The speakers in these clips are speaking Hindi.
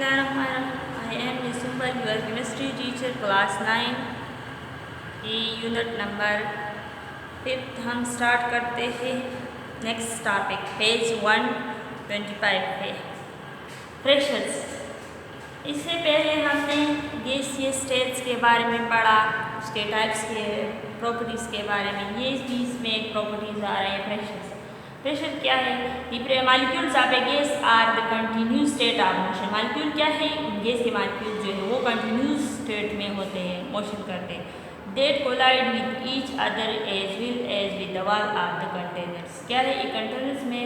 I am Nisumba, your chemistry teacher, class 9, unit number 5 हम स्टार्ट करते हैं। नेक्स्ट टॉपिक पेज 125 पे प्रेशर्स। इससे पहले हमने गैसीय स्टेट्स के बारे में पढ़ा, उसके टाइप्स के प्रॉपर्टीज़ के बारे में। ये इसमें एक प्रॉपर्टीज़ आ रहे हैं प्रेशर्स। प्रेशर क्या है? The molecules of a gas are the continuous state of motion. Molecule क्या है? गैस के मालिक्यूल जो है वो कंटिन्यूस स्टेट में होते हैं, मोशन करते हैं। That collide with each other as well as with the wall of the containers। क्या है? ये कंटेनर्स में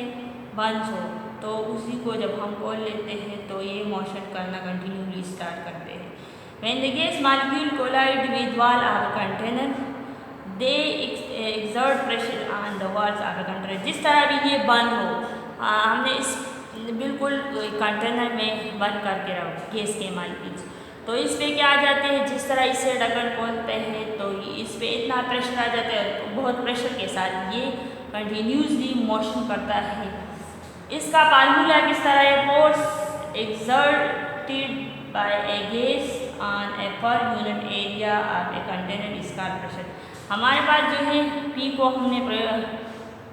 बंद हो तो उसी को जब हम खोल लेते हैं तो ये मोशन करना कंटिन्यूली स्टार्ट करते हैं। When the gas molecule collide with wall of a container, they exert pressure on the walls of a container। जिस तरह भी ये बंद हो, हमने इस बिल्कुल कंटेनर में बंद करके रखो गैस के मालिक्यूल्स, तो इस पर क्या आ जाते हैं, जिस तरह इससे ढक्कन खोलते हैं तो इस पर इतना प्रेशर आ जाता है, बहुत प्रेशर के साथ ये कंटिन्यूसली मोशन करता है। इसका फार्मूला किस तरह है? Force exerted by A gas on A per unit area of a container is called pressure. हमारे पास जो है पी को हमने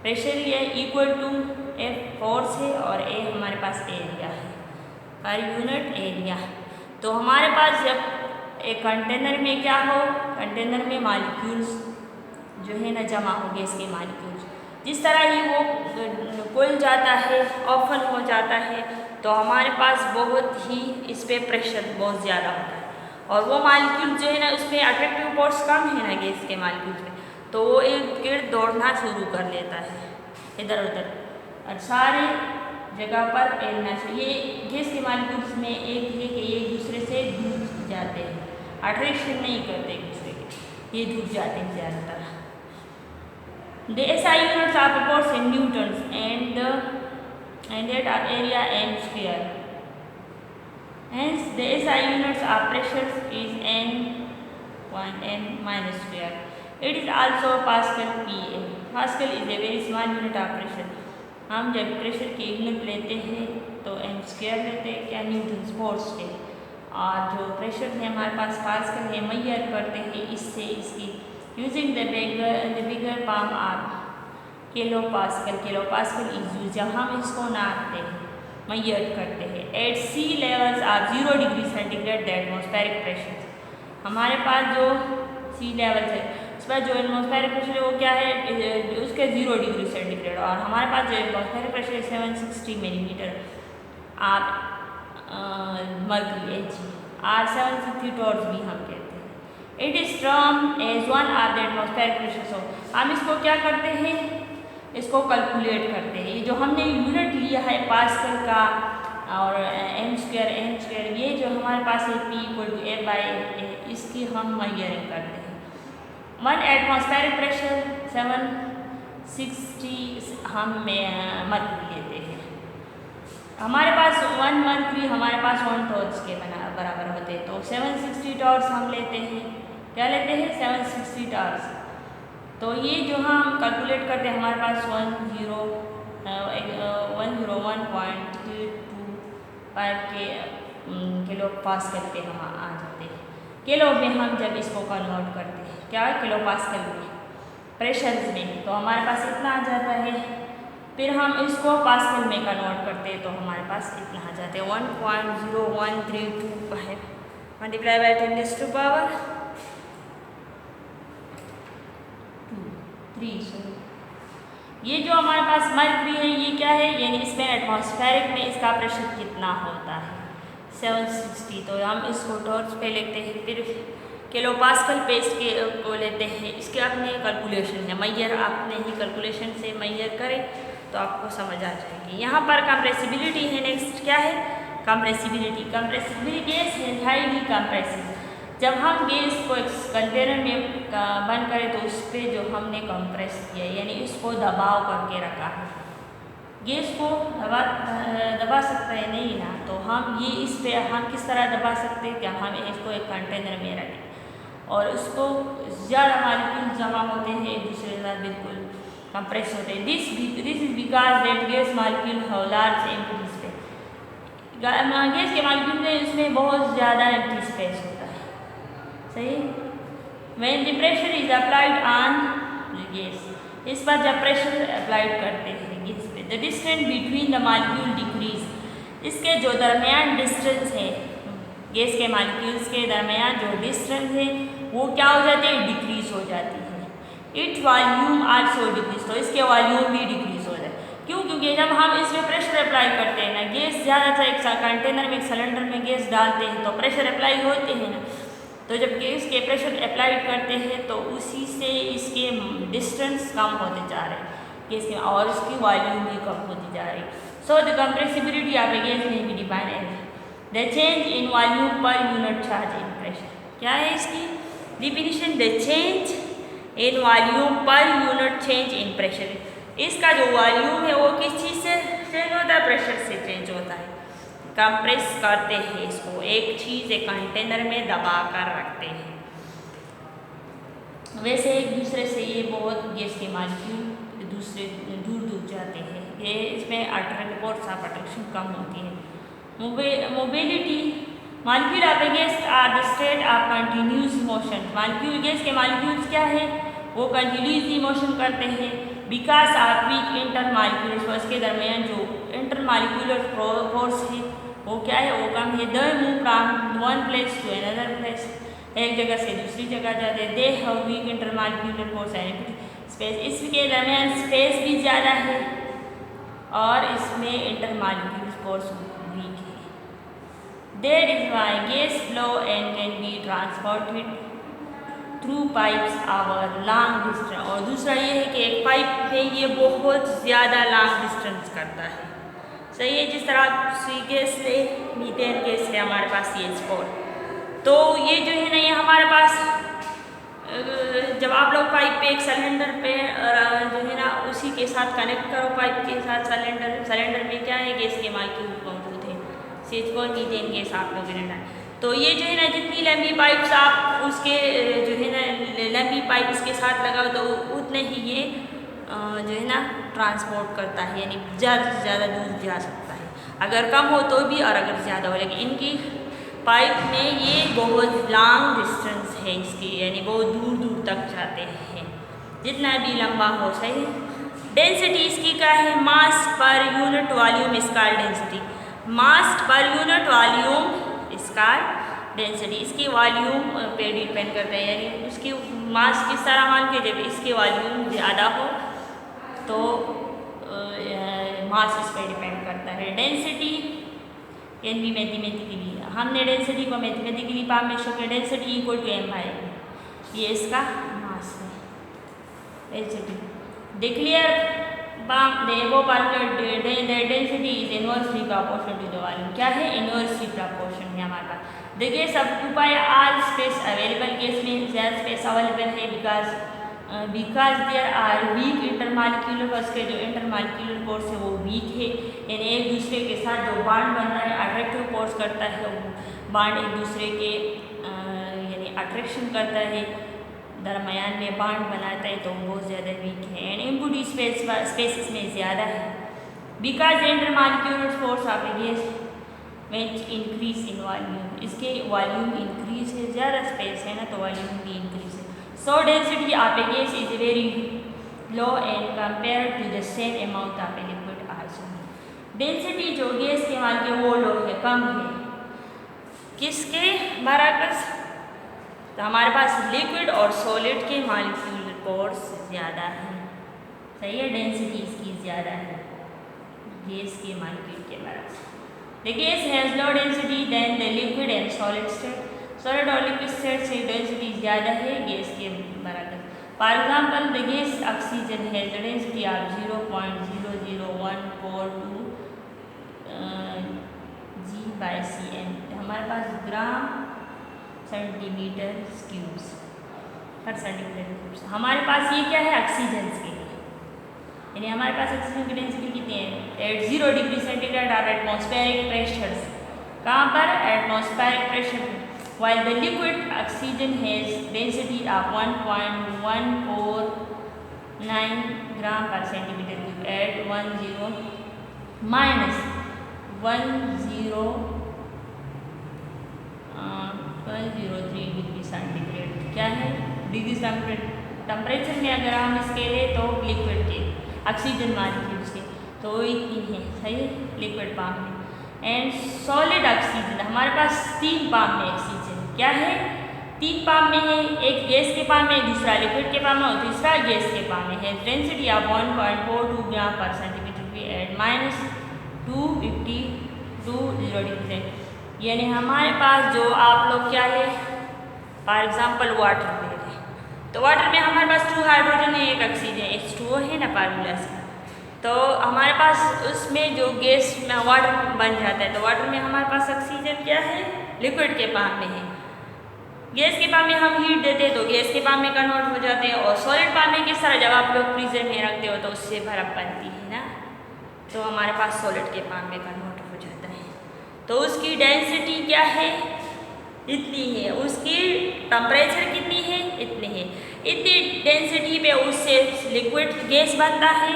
प्रेशर लिया इक्वल टू एफ फोर्स है और ए हमारे पास एरिया है, पर यूनिट एरिया। तो हमारे पास जब एक कंटेनर में क्या हो, कंटेनर में मालिक्यूल्स जो है ना जमा हो गैस के मालिक्यूल्स, जिस तरह ही वो खुल जाता है, ओपन हो जाता है, तो हमारे पास बहुत ही इस पर प्रेशर बहुत ज़्यादा होता है और वो मालिक्यूल जो है ना उसमें अट्रैक्टिव फोर्स कम है ना गैस के मालिक्यूल्स में, तो वो एक गिर दौड़ना शुरू कर लेता है इधर उधर और सारे जगह पर फैलना चाहिए। ये गैस के मालिक्यूल्स में एक है कि ये एक दूसरे से दूर जाते हैं, अट्रैक्शन नहीं करते एक दूसरे के, ये दूर जाते हैं ज़्यादातर। The SI units are proportions in newtons and that are area and square. Hence, the SI units of pressures is n1 n minus square. It is also Pascal PA. Pascal is a very small unit of pressure. हम जब प्रेशर की यूनिट लेते हैं तो एन स्क्वायर लेते हैं, क्या न्यूटन फोर्स के, और जो प्रेशर है हमारे पास पास्कल है, मेजर करते हैं इससे इसकी using the bigger form of kilopascal. Kilopascal is use जब हम इसको नापते हैं, मेजर करते हैं। At sea levels of 0 degree centigrade the atmospheric pressure. हमारे पास जो सी लेवल है उस पर जो एटमॉस्फेरिक प्रेशर है वो क्या है, उसके 0 डिग्री सेंटीग्रेड, और हमारे पास जो एटमॉस्फेरिक प्रेशर है 760 मिलीमीटर आप मर्क्यूरी एच और 760 टॉर्च भी हम कहते हैं। It is term as one of the atmospheric pressure. So हम इसको क्या करते हैं, इसको कैलकुलेट करते हैं। ये जो हमने यूनिट लिया है पास्कल का और एन स्क्वायर ये जो हमारे पास है P equal to A by A, इसकी हम मेजरिंग करते हैं। 1 एटमॉस्फेरिक प्रेशर 760 हम मर्क्यूरी लेते हैं। हमारे पास 1 मर्क्यूरी हमारे पास 1 टॉर्च के बराबर होते हैं, तो 760 टॉर्च हम लेते हैं। क्या लेते हैं? 760 टॉर्च। तो ये जो हम कैलकुलेट करते हैं हमारे पास 101.325 के किलो पास्कल पे हम आ जाते हैं। किलो में हम जब इसको कन्वर्ट करते हैं, क्या है किलो पास्कल में, प्रेशर्स में, तो हमारे पास इतना आ जाता है। फिर हम इसको पास्कल में कन्वर्ट करते हैं तो हमारे पास इतना आ जाता है 1.01325 मल्टीप्लाई बाई 10 टू पावर 3। ये जो हमारे पास मर्क्यूरी है ये क्या है, यानी इसमें एटमॉस्फेरिक में इसका प्रेशर कितना होता है 760, तो हम इसको टॉर्च पे लेते हैं, फिर किलो पास्कल पे इसके को लेते हैं। इसके अपने कैलकुलेशन है, मैयर अपने ही कैलकुलेशन से मैयर करें तो आपको समझ आ जाएगी। यहाँ पर कंप्रेसिबिलिटी है। नेक्स्ट क्या है? कंप्रेसिबिलिटी गैस है हाईली कंप्रेसिबल। जब हम गैस को एक कंटेनर में बंद करें तो उस पर जो हमने कंप्रेस किया यानी इसको दबाव करके रखा है, गैस को दबा सकता है नहीं ना, तो हम ये इस पे हम किस तरह दबा सकते हैं, क्या हम इसको एक कंटेनर में रखें और उसको ज़्यादा मालिक्यूल जमा होते हैं एक दूसरे के साथ, बिल्कुल कंप्रेस होते हैं। This is because that gas molecule have large empty space. Gas के मॉलिक्यूल में इसमें बहुत ज़्यादा एम्प्टी स्पेस होता है, सही। When the pressure is applied on gas, इस पर जब प्रेशर अप्लाइड करते हैं गैस पे, the distance between the molecule decrease, इसके जो दरमियान डिस्टेंस है गैस के मॉलिक्यूल्स के दरमियान जो डिस्टेंस है वो क्या हो जाती है, डिक्रीज हो जाती है। इट वॉल्यूम आल्सो डिक्रीज, तो इसके वॉल्यूम भी डिक्रीज हो जाए। क्यों? क्योंकि जब हम इसमें प्रेशर अप्लाई करते हैं ना, गैस ज़्यादातर एक कंटेनर में, एक सिलेंडर में गैस डालते हैं तो प्रेशर अप्लाई होते हैं ना, तो जब गैस के प्रेशर अप्लाइड करते हैं तो उसी से इसके डिस्टेंस कम होते जा रहे हैं गैस के, और इसकी वॉल्यूम भी कम होती जा रही है। So the compressibility of a gas में भी डिफाइन है the change in volume per unit charge in pressure. क्या है इसकी definition? The change in volume per unit change in pressure. इसका जो वॉल्यूम है वो किस चीज़ से चेंज होता है? प्रेशर से चेंज होता है। कंप्रेस करते हैं इसको, एक चीज़ एक कंटेनर में दबा कर रखते हैं। वैसे एक दूसरे से ये बहुत गैस के मॉलिक्यूल दूसरे दूर दूर जाते हैं, ये इसमें फोर्स ऑफ अट्रैक्शन कम होती है। Mobility, molecule of a gas are the state of continuous motion. Molecule, gas के मॉलिक्यूल्स क्या है? वो कंटिन्यूसली मोशन करते हैं because of weak intermolecular force, के दरमियान जो इंटर मॉलिक्यूलर फोर्स है वो क्या है? वो कम है। They move from one place to another place, एक जगह से दूसरी जगह जाते हैं। They have weak intermolecular force and space, इसके दरमियान स्पेस भी ज़्यादा है और इसमें इंटर मॉलिक्यूलर फोर्स वीक है। That is why gas flow and can be transported through pipes over long distance। और दूसरा ये है कि एक पाइप पे ये बहुत ज़्यादा लॉन्ग डिस्टेंस करता है, सही है। जिस तरह सी गैस है, मीथेन गैस है हमारे पास CH4, तो ये जो है ना ये हमारे पास जब आप लोग पाइप पे एक सिलेंडर पे जो है ना उसी के साथ कनेक्ट करो, पाइप के साथ सिलेंडर में क्या है? गैस के मॉलिक्यूल मौजूद है, CH4 मीथेन गैस आप लोग ने। तो ये जो है ना जितनी लंबी पाइप्स आप उसके जो है ना लंबी पाइप इसके साथ लगाओ तो उतने ही ये जो है ना ट्रांसपोर्ट करता है, यानी ज़्यादा से ज़्यादा दूर जा सकता है, अगर कम हो तो भी और अगर ज़्यादा हो। लेकिन इनकी पाइप में ये बहुत लॉन्ग डिस्टेंस है इसकी, यानी बहुत दूर दूर तक जाते हैं, जितना भी लंबा हो, सही। डेंसिटी इसकी क्या है? मास पर यूनिट वॉल्यूम इसका डेंसिटी, मास पर यूनिट वॉल्यूम इसका डेंसिटी, इसकी वॉल्यूम पे डिपेंड करता है, यानी उसकी मास किस तरह मान के जब इसके वॉल्यूम ज़्यादा हो तो मास इस पर डिपेंड करता है। डेंसिटी कैन बी मैथमेटिकली, हमने डेंसिटी को मैथमेटिकली फॉर्म में शो किया, density equal to m by, ये इसका मास है। Density declare the above formula, the density is inversely proportional to the volume। क्या है? इनवर्सली प्रपोर्शन है हमारे पास। देखिए सब occupy all space available, gas में ज़्यादा स्पेस अवेलेबल है because there are weak intermolecular force, के जो इंटरमॉलिक्यूलर फोर्स है वो वीक है, यानी एक दूसरे के साथ जो बॉन्ड बन रहा है अट्रैक्टिव फोर्स करता है, वो बॉन्ड एक दूसरे के यानी अट्रैक्शन करता है, दरमियान में बॉन्ड बनाता है, तो बहुत ज़्यादा वीक है। एंड एम्प्टी स्पेस इसमें ज़्यादा है because intermolecular force of a gas which increase in volume, इसके वॉल्यूम इंक्रीज है, ज़्यादा स्पेस है ना तो वॉल्यूम भी इंक्रीज है। So density of a gas is very low and compare to the same amount of a liquid also. Density जो गैस के मान के वो लो है, कम है, किसके बराबर? तो हमारे पास लिक्विड और सॉलिड के मॉलिक्यूलर फोर्स ज़्यादा है, सही है। डेंसिटी इसकी ज़्यादा है गैस के मॉलिक्यूल के बराबर। The gas has low density than the liquid and solid state, solid और लिक्विड स्टेट से डेंसिटी ज़्यादा है गैस के बराबर। For example the gas oxygen has the density of 0.00142 g/cm, हमारे पास ग्राम सेंटीमीटर क्यूब्स पर सेंटीमीटर क्यूब्स। हमारे पास ये क्या है? ऑक्सीजन के लिए, यानी हमारे पास ऑक्सीजन की डेंसिटी कितनी है? एट 0 डिग्री सेंटीग्रेड और एटमॉस्फेरिक प्रेशर्स, कहाँ पर? Atmospheric pressure. while the liquid oxygen has density of 1.149 gram per centimeter cube at 10 minus 103 degree centigrade क्या है डिग्री टेम्परेचर में अगर हम इसके ले तो लिक्विड के ऑक्सीजन मॉलिक्यूल्स के तो इतनी है सही है लिक्विड पाम में। एंड सॉलिड ऑक्सीजन हमारे पास 3 पाम में ऑक्सीजन क्या है 3 पाम में है, एक गैस के पाम में, दूसरा लिक्विड के पाम में और तीसरा गैस के पाम में है। डेंसिटी ऑफ 1.42 ग्राम पर सेंटीमीटर एट -252 डिग्री यानी हमारे पास जो आप लोग क्या है फॉर एग्जांपल वाटर ले रहे तो वाटर में हमारे पास 2 हाइड्रोजन है, एक ऑक्सीजन H2O है ना फार्मूला से। तो हमारे पास उसमें जो गैस में वाटर बन जाता है तो वाटर में हमारे पास ऑक्सीजन क्या है लिक्विड के पाम में है। गैस के पाम में हम हीट देते हैं तो गैस के पाम में कन्वर्ट हो जाते हैं और सॉलिड पाम में किस तरह जब आप लोग फ्रीजर में रखते हो तो उससे बर्फ बनती है ना तो हमारे पास सॉलिड के पाम में कन्वर्ट हो जाता है। तो उसकी डेंसिटी क्या है इतनी है, उसकी टेम्परेचर कितनी है इतनी है, इतनी डेंसिटी पे उससे लिक्विड गैस बनता है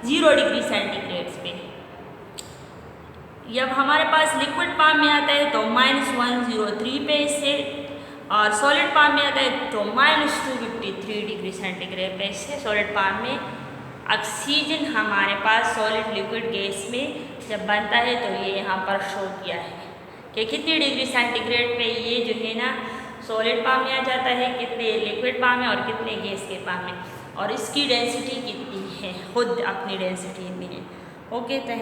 0 डिग्री सेंटीग्रेड पे। जब हमारे पास लिक्विड पाम में आता है तो -103 पे इससे और सॉलिड पाम में आता है तो -253 डिग्री सेंटीग्रेड पे इससे सॉलिड पाम में ऑक्सीजन हमारे पास सॉलिड लिक्विड गैस में जब बनता है तो ये यहाँ पर शो किया है कि कितनी डिग्री सेंटीग्रेड पे ये जो है ना सॉलिड पाम में आ जाता है, कितने लिक्विड पाम में और कितने गैस के पाम में और इसकी डेंसिटी कितनी है खुद अपनी डेंसिटी में। Okay thank